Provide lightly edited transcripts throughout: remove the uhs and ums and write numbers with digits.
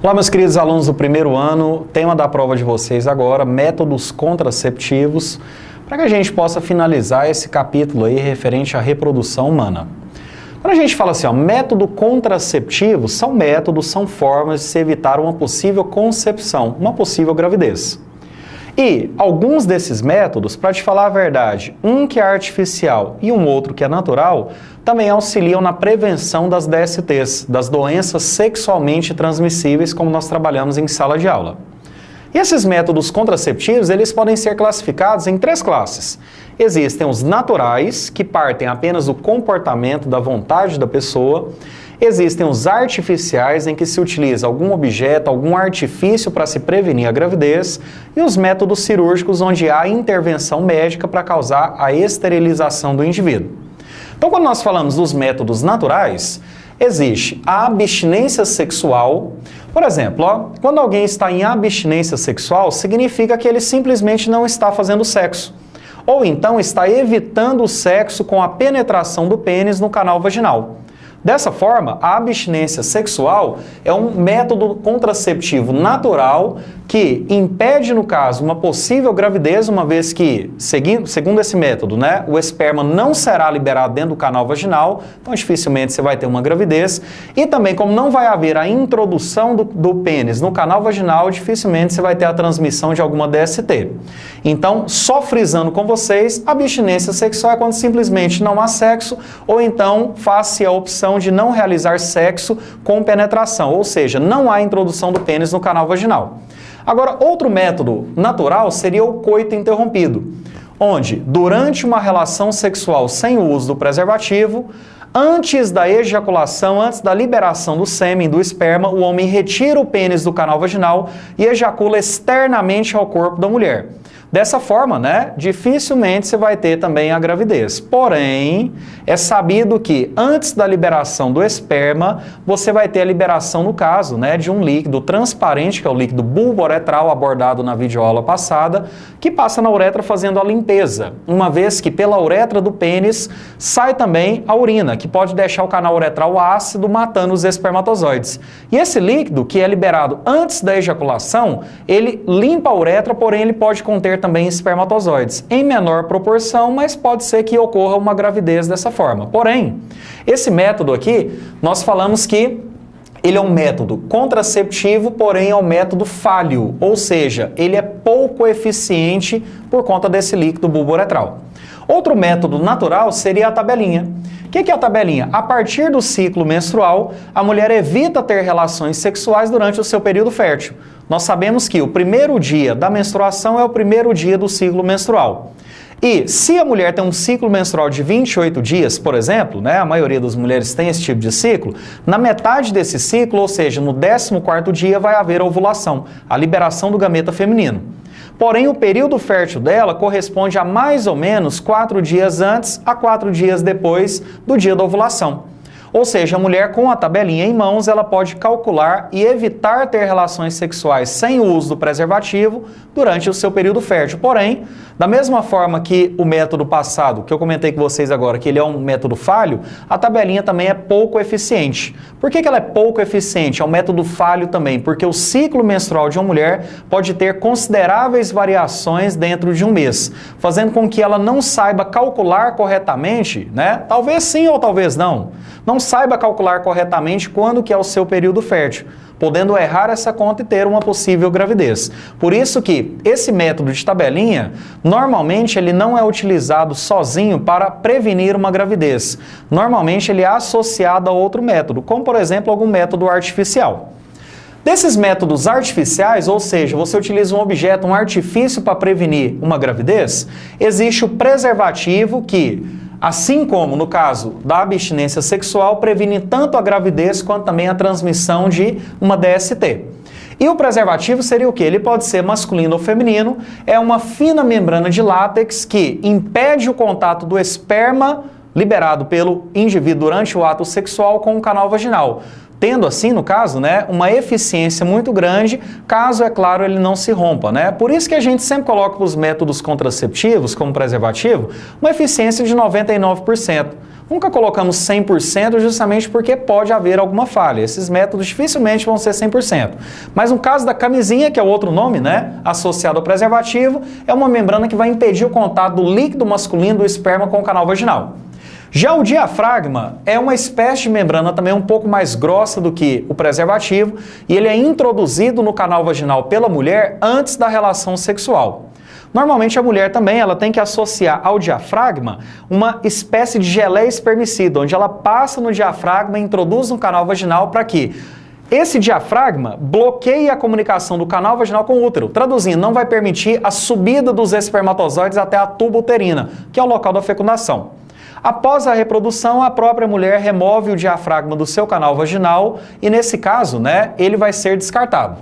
Olá, meus queridos alunos do primeiro ano, tema da prova de vocês agora, métodos contraceptivos, para que a gente possa finalizar esse capítulo aí referente à reprodução humana. Quando a gente fala assim, ó, método contraceptivo, são métodos, são formas de se evitar uma possível concepção, uma possível gravidez. E alguns desses métodos, para te falar a verdade, um que é artificial e um outro que é natural, também auxiliam na prevenção das DSTs, das doenças sexualmente transmissíveis, como nós trabalhamos em sala de aula. E esses métodos contraceptivos, eles podem ser classificados em três classes. Existem os naturais, que partem apenas do comportamento, da vontade da pessoa. Existem os artificiais, em que se utiliza algum objeto, algum artifício para se prevenir a gravidez. E os métodos cirúrgicos, onde há intervenção médica para causar a esterilização do indivíduo. Então, quando nós falamos dos métodos naturais, existe a abstinência sexual. Por exemplo, ó, quando alguém está em abstinência sexual, significa que ele simplesmente não está fazendo sexo. Ou então está evitando o sexo com a penetração do pênis no canal vaginal. Dessa forma, a abstinência sexual é um método contraceptivo natural que impede, no caso, uma possível gravidez, uma vez que, segundo esse método, né, o esperma não será liberado dentro do canal vaginal, então dificilmente você vai ter uma gravidez. E também, como não vai haver a introdução do pênis no canal vaginal, dificilmente você vai ter a transmissão de alguma DST. Então, só frisando com vocês, abstinência sexual é quando simplesmente não há sexo, ou então faz-se a opção de não realizar sexo com penetração, ou seja, não há introdução do pênis no canal vaginal. Agora, outro método natural seria o coito interrompido, onde, durante uma relação sexual sem o uso do preservativo, antes da ejaculação, antes da liberação do sêmen, do esperma, o homem retira o pênis do canal vaginal e ejacula externamente ao corpo da mulher. Dessa forma, né, dificilmente você vai ter também a gravidez. Porém, é sabido que antes da liberação do esperma, você vai ter a liberação, no caso, né, de um líquido transparente, que é o líquido bulbo-uretral, abordado na videoaula passada, que passa na uretra fazendo a limpeza, uma vez que pela uretra do pênis sai também a urina, que pode deixar o canal uretral ácido, matando os espermatozoides. E esse líquido, que é liberado antes da ejaculação, ele limpa a uretra, porém ele pode conter também espermatozoides, em menor proporção, mas pode ser que ocorra uma gravidez dessa forma. Porém, esse método aqui, nós falamos que ele é um método contraceptivo, porém é um método falho, ou seja, ele é pouco eficiente por conta desse líquido bulbo-uretral. Outro método natural seria a tabelinha. O que é a tabelinha? A partir do ciclo menstrual, a mulher evita ter relações sexuais durante o seu período fértil. Nós sabemos que o primeiro dia da menstruação é o primeiro dia do ciclo menstrual. E se a mulher tem um ciclo menstrual de 28 dias, por exemplo, né, a maioria das mulheres tem esse tipo de ciclo, na metade desse ciclo, ou seja, no 14º dia, vai haver a ovulação, a liberação do gameta feminino. Porém, o período fértil dela corresponde a mais ou menos 4 dias antes a 4 dias depois do dia da ovulação. Ou seja, a mulher com a tabelinha em mãos, ela pode calcular e evitar ter relações sexuais sem o uso do preservativo durante o seu período fértil. Porém, da mesma forma que o método passado, que eu comentei com vocês agora, que ele é um método falho, a tabelinha também é pouco eficiente. Por que ela é pouco eficiente? É um método falho também, porque o ciclo menstrual de uma mulher pode ter consideráveis variações dentro de um mês, fazendo com que ela não saiba calcular corretamente, né? Talvez sim ou talvez não saiba calcular corretamente quando que é o seu período fértil, podendo errar essa conta e ter uma possível gravidez. Por isso que esse método de tabelinha, normalmente ele não é utilizado sozinho para prevenir uma gravidez. Normalmente ele é associado a outro método, como por exemplo algum método artificial. Desses métodos artificiais, ou seja, você utiliza um objeto, um artifício para prevenir uma gravidez, existe o preservativo que, assim como no caso da abstinência sexual, previne tanto a gravidez quanto também a transmissão de uma DST. E o preservativo seria o quê? Ele pode ser masculino ou feminino, é uma fina membrana de látex que impede o contato do esperma liberado pelo indivíduo durante o ato sexual com o canal vaginal, tendo assim, no caso, né, uma eficiência muito grande, caso, é claro, ele não se rompa, né? Por isso que a gente sempre coloca os métodos contraceptivos, como preservativo, uma eficiência de 99%. Nunca colocamos 100% justamente porque pode haver alguma falha. Esses métodos dificilmente vão ser 100%. Mas no caso da camisinha, que é outro nome, né, associado ao preservativo, é uma membrana que vai impedir o contato do líquido masculino do esperma com o canal vaginal. Já o diafragma é uma espécie de membrana também um pouco mais grossa do que o preservativo e ele é introduzido no canal vaginal pela mulher antes da relação sexual. Normalmente a mulher também ela tem que associar ao diafragma uma espécie de geleia espermicida, onde ela passa no diafragma e introduz no canal vaginal para que esse diafragma bloqueie a comunicação do canal vaginal com o útero. Traduzindo, não vai permitir a subida dos espermatozoides até a tuba uterina, que é o local da fecundação. Após a reprodução, a própria mulher remove o diafragma do seu canal vaginal e, nesse caso, né, ele vai ser descartado.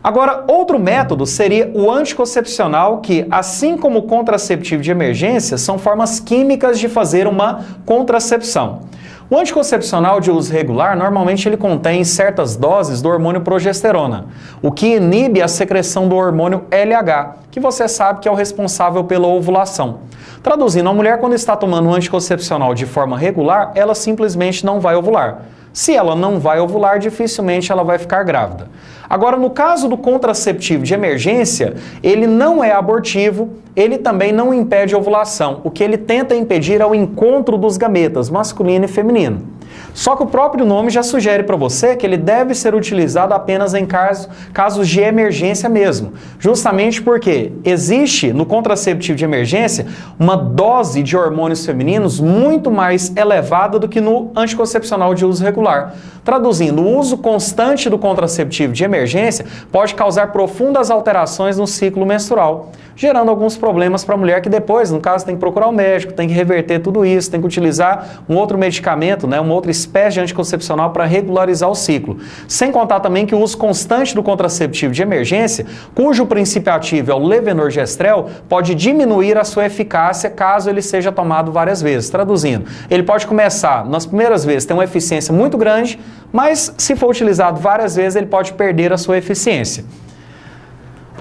Agora, outro método seria o anticoncepcional, que, assim como o contraceptivo de emergência, são formas químicas de fazer uma contracepção. O anticoncepcional de uso regular, normalmente ele contém certas doses do hormônio progesterona, o que inibe a secreção do hormônio LH, que você sabe que é o responsável pela ovulação. Traduzindo, a mulher quando está tomando um anticoncepcional de forma regular, ela simplesmente não vai ovular. Se ela não vai ovular, dificilmente ela vai ficar grávida. Agora, no caso do contraceptivo de emergência, ele não é abortivo, ele também não impede a ovulação. O que ele tenta impedir é o encontro dos gametas, masculino e feminino. Só que o próprio nome já sugere para você que ele deve ser utilizado apenas em casos de emergência mesmo. Justamente porque existe no contraceptivo de emergência uma dose de hormônios femininos muito mais elevada do que no anticoncepcional de uso regular. Traduzindo, o uso constante do contraceptivo de emergência pode causar profundas alterações no ciclo menstrual, gerando alguns problemas para a mulher que depois, no caso, tem que procurar o médico, tem que reverter tudo isso, tem que utilizar um outro medicamento, né, uma outra espécie de anticoncepcional para regularizar o ciclo. Sem contar também que o uso constante do contraceptivo de emergência, cujo princípio ativo é o levonorgestrel, pode diminuir a sua eficácia caso ele seja tomado várias vezes. Traduzindo, ele pode começar, nas primeiras vezes, ter uma eficiência muito grande, mas se for utilizado várias vezes, ele pode perder a sua eficiência.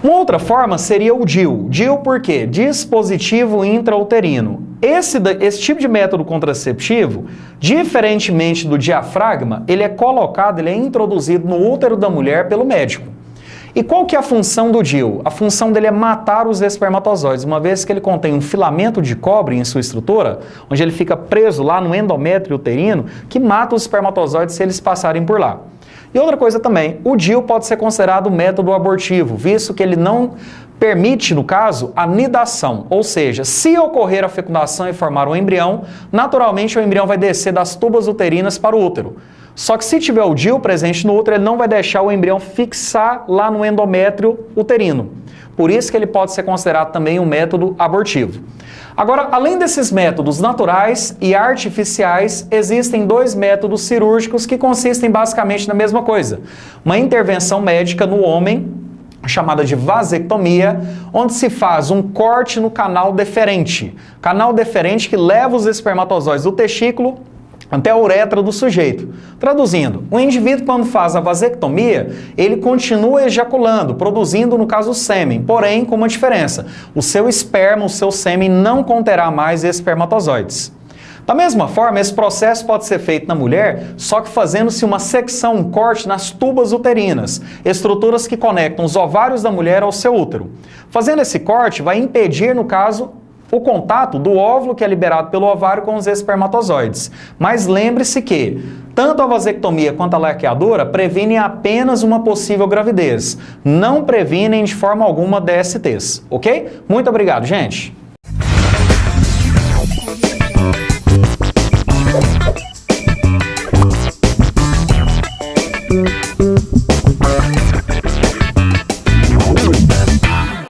Uma outra forma seria o DIU. DIU por quê? Dispositivo intrauterino. Esse tipo de método contraceptivo, diferentemente do diafragma, ele é introduzido no útero da mulher pelo médico. E qual que é a função do DIU? A função dele é matar os espermatozoides, uma vez que ele contém um filamento de cobre em sua estrutura, onde ele fica preso lá no endométrio uterino, que mata os espermatozoides se eles passarem por lá. E outra coisa também, o DIU pode ser considerado método abortivo, visto que ele não permite, no caso, a nidação, ou seja, se ocorrer a fecundação e formar um embrião, naturalmente o embrião vai descer das tubas uterinas para o útero. Só que se tiver o DIU presente no útero, ele não vai deixar o embrião fixar lá no endométrio uterino. Por isso que ele pode ser considerado também um método abortivo. Agora, além desses métodos naturais e artificiais, existem dois métodos cirúrgicos que consistem basicamente na mesma coisa. Uma intervenção médica no homem, chamada de vasectomia, onde se faz um corte no canal deferente. Canal deferente que leva os espermatozoides do testículo até a uretra do sujeito. Traduzindo, o indivíduo quando faz a vasectomia, ele continua ejaculando, produzindo, no caso, o sêmen, porém com uma diferença. O seu esperma, o seu sêmen não conterá mais espermatozoides. Da mesma forma, esse processo pode ser feito na mulher, só que fazendo-se uma secção, um corte nas tubas uterinas, estruturas que conectam os ovários da mulher ao seu útero. Fazendo esse corte, vai impedir, no caso, o contato do óvulo que é liberado pelo ovário com os espermatozoides. Mas lembre-se que tanto a vasectomia quanto a laqueadura previnem apenas uma possível gravidez. Não previnem de forma alguma DSTs, ok? Muito obrigado, gente!